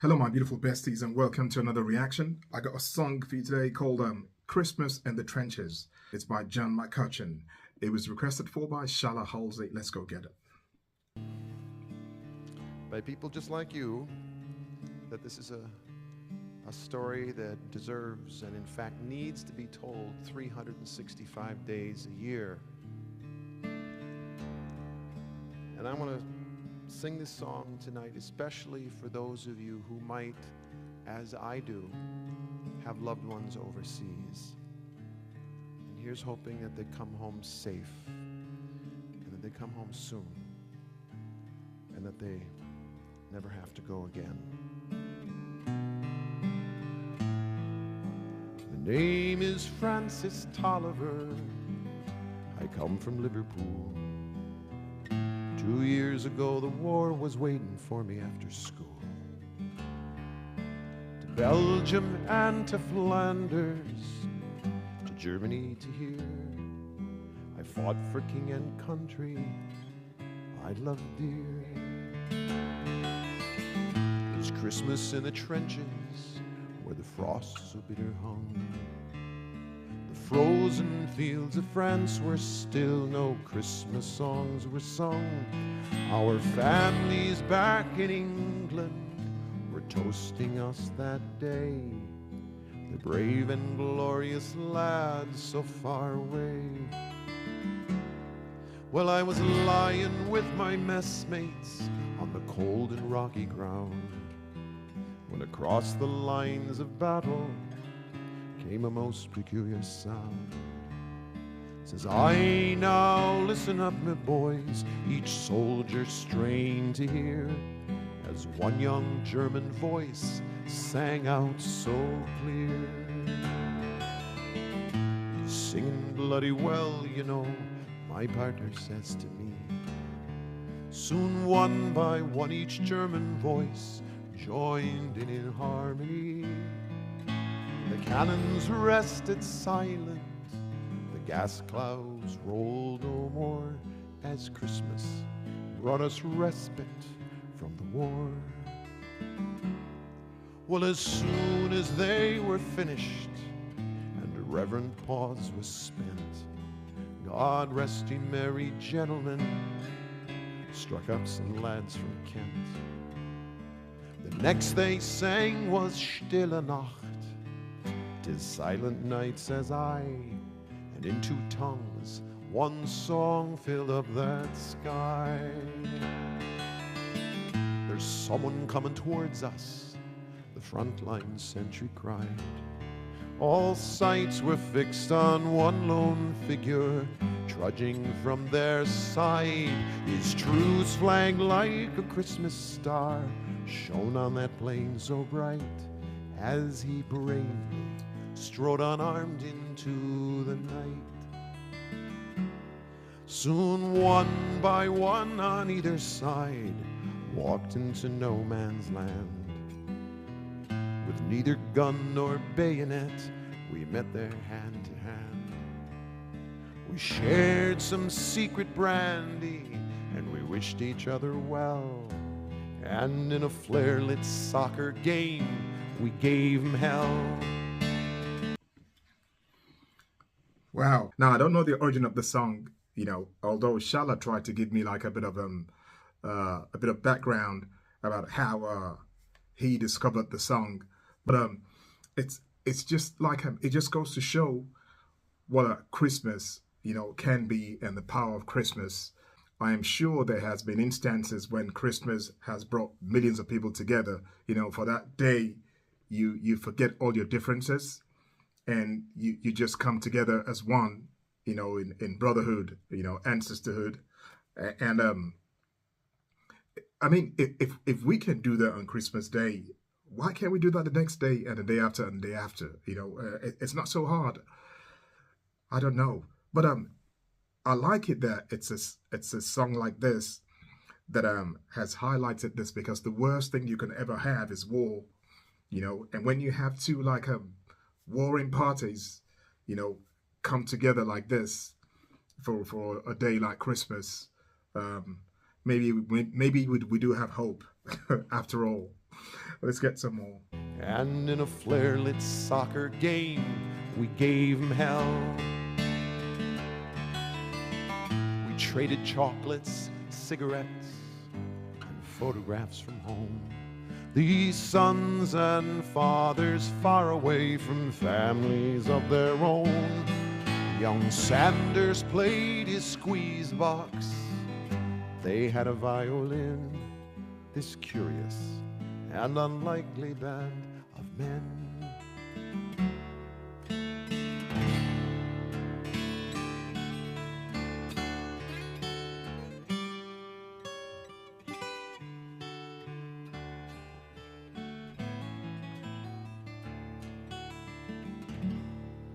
Hello, my beautiful besties, and welcome to another reaction. I got a song for you today called Christmas in the Trenches. It's by John McCutcheon. It was requested for by Shala Halsey. Let's go get it. By people just like you, that this is a story that deserves and in fact needs to be told 365 days a year. And I want to sing this song tonight, especially for those of you who might, as I do, have loved ones overseas. And here's hoping that they come home safe, and that they come home soon, and that they never have to go again. The name is Francis Tolliver. I come from Liverpool. 2 years ago, the war was waiting for me after school. To Belgium and to Flanders, to Germany to here, I fought for king and country I loved dear. There's Christmas in the trenches where the frost so bitter hung. The frozen fields of France where still no Christmas songs were sung. Our families back in England were toasting us that day, the brave and glorious lads so far away. Well, I was lying with my messmates on the cold and rocky ground, when across the lines of battle came a most peculiar sound. Says, I now listen up, my boys, each soldier strained to hear, as one young German voice sang out so clear. Singing bloody well, you know, my partner says to me. Soon one by one each German voice joined in harmony. The cannons rested silent, the gas clouds rolled no more, as Christmas brought us respite from the war. Well, as soon as they were finished and a reverent pause was spent, God rest ye merry gentlemen, struck up some lads from Kent. The next they sang was Stille Nacht, 'tis silent night, says I, and in two tongues one song filled up that sky. There's someone coming towards us, the frontline sentry cried. All sights were fixed on one lone figure, trudging from their side. His truce flag like a Christmas star shone on that plain so bright, as he bravely strode unarmed into the night. Soon one by one on either side walked into no man's land. With neither gun nor bayonet, we met there hand to hand. We shared some secret brandy, and we wished each other well. And in a flare-lit soccer game, we gave 'em hell. Wow. Now, I don't know the origin of the song, although Shala tried to give me like a bit of background about how he discovered the song. But it's just like it just goes to show what a Christmas, can be, and the power of Christmas. I am sure there has been instances when Christmas has brought millions of people together. For that day, you forget all your differences, and you just come together as one, in brotherhood, and sisterhood. And I mean, if we can do that on Christmas Day, why can't we do that the next day and the day after and the day after? It's not so hard. I don't know, but I like it that it's a song like this that has highlighted this, because the worst thing you can ever have is war, and when you have two like warring parties, come together like this for a day like Christmas, maybe we do have hope after all. Let's get some more. And in a flare-lit soccer game, we gave 'em hell. We traded chocolates, cigarettes, and photographs from home. These sons and fathers far away from families of their own. Young Sanders played his squeeze box. They had a violin, this curious and unlikely band of men.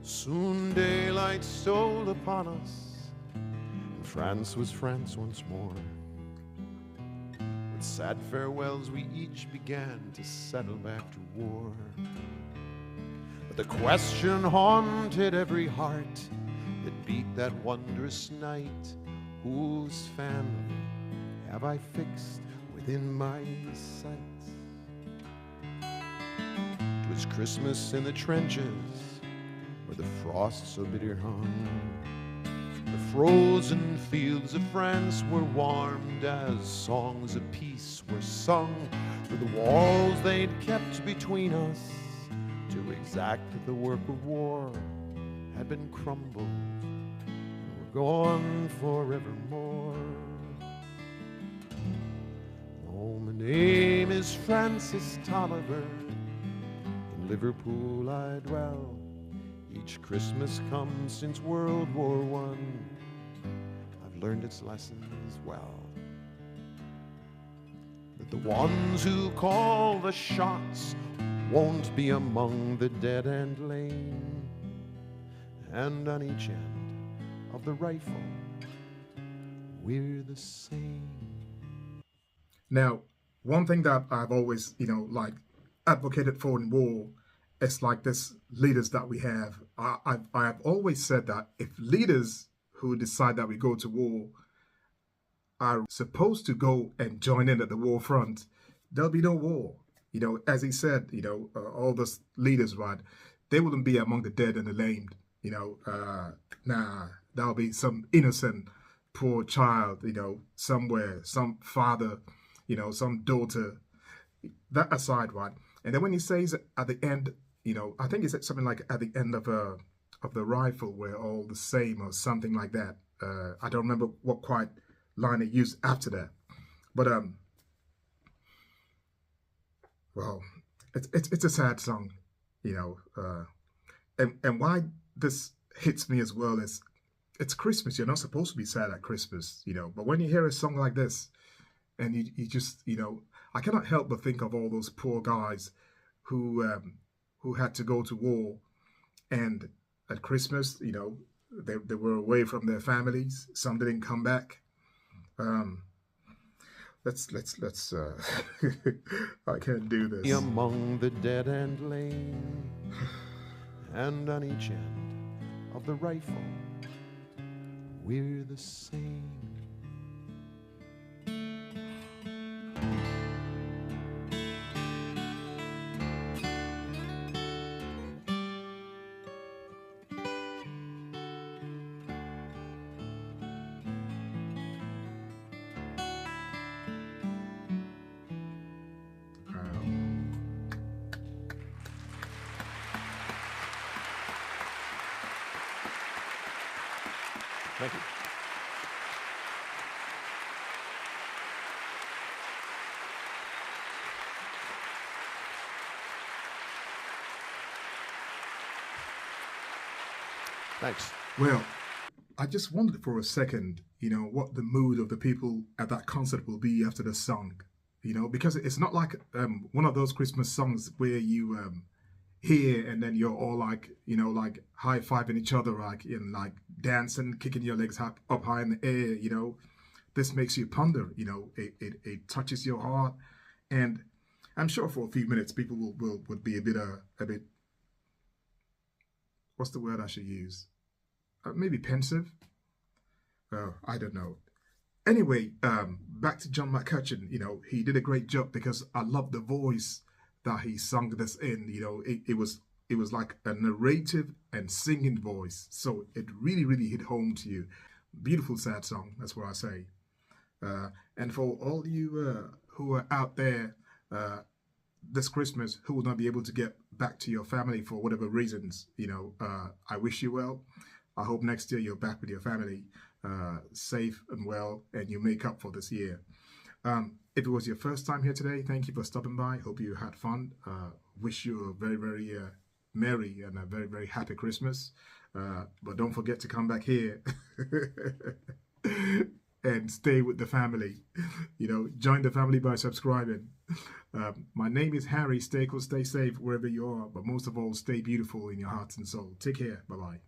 Soon daylight stole upon us, and France was France once more. With sad farewells we each began to settle back to war. But the question haunted every heart that beat that wondrous night: whose family have I fixed within my sights? 'Twas Christmas in the trenches, where the frost so bitter hung. The frozen fields of France were warmed as songs of peace were sung. For the walls they'd kept between us to exact the work of war had been crumbled and were gone forevermore. Oh, my name is Francis Tolliver. In Liverpool I dwell. Each Christmas comes since World War I. I've learned its lessons well. That the ones who call the shots won't be among the dead and lame. And on each end of the rifle, we're the same. Now, one thing that I've always, like advocated for in war, it's like this leaders that we have. I have always said that if leaders who decide that we go to war are supposed to go and join in at the war front, there'll be no war. As he said, all those leaders, right? They wouldn't be among the dead and the lamed. Nah, that'll be some innocent, poor child, somewhere, some father, some daughter. That aside, right? And then when he says at the end, I think he said something like at the end of the rifle, we're all the same, or something like that. I don't remember what quite line he used after that, but well, it's a sad song, and why this hits me as well is it's Christmas. You're not supposed to be sad at Christmas, but when you hear a song like this, and you just, I cannot help but think of all those poor guys who had to go to war, and at Christmas, they were away from their families. Some didn't come back. Let's I can't do this. Among the dead and lame, and on each end of the rifle, we're the same. Thank you. Thanks. Well, I just wondered for a second, what the mood of the people at that concert will be after the song, because it's not like one of those Christmas songs where you hear and then you're all like, like high-fiving each other, like, and like dancing, kicking your legs up high in the air, This makes you ponder, it touches your heart, and I'm sure for a few minutes people would be a bit, what's the word I should use? Maybe pensive. I don't know. Anyway, back to John McCutcheon. He did a great job because I love the voice that he sung this in. It was like a narrative and singing voice, so it really really hit home to you. Beautiful sad song. That's what I say. And for all you who are out there this Christmas who will not be able to get back to your family for whatever reasons, I wish you well. I hope next year you're back with your family, safe and well, and you make up for this year. If it was your first time here today, thank you for stopping by. Hope you had fun. Wish you a very, very merry and a very, very happy Christmas. But don't forget to come back here and stay with the family. Join the family by subscribing. My name is Harry. Stay cool, stay safe wherever you are, but most of all, stay beautiful in your hearts and soul. Take care. Bye-bye.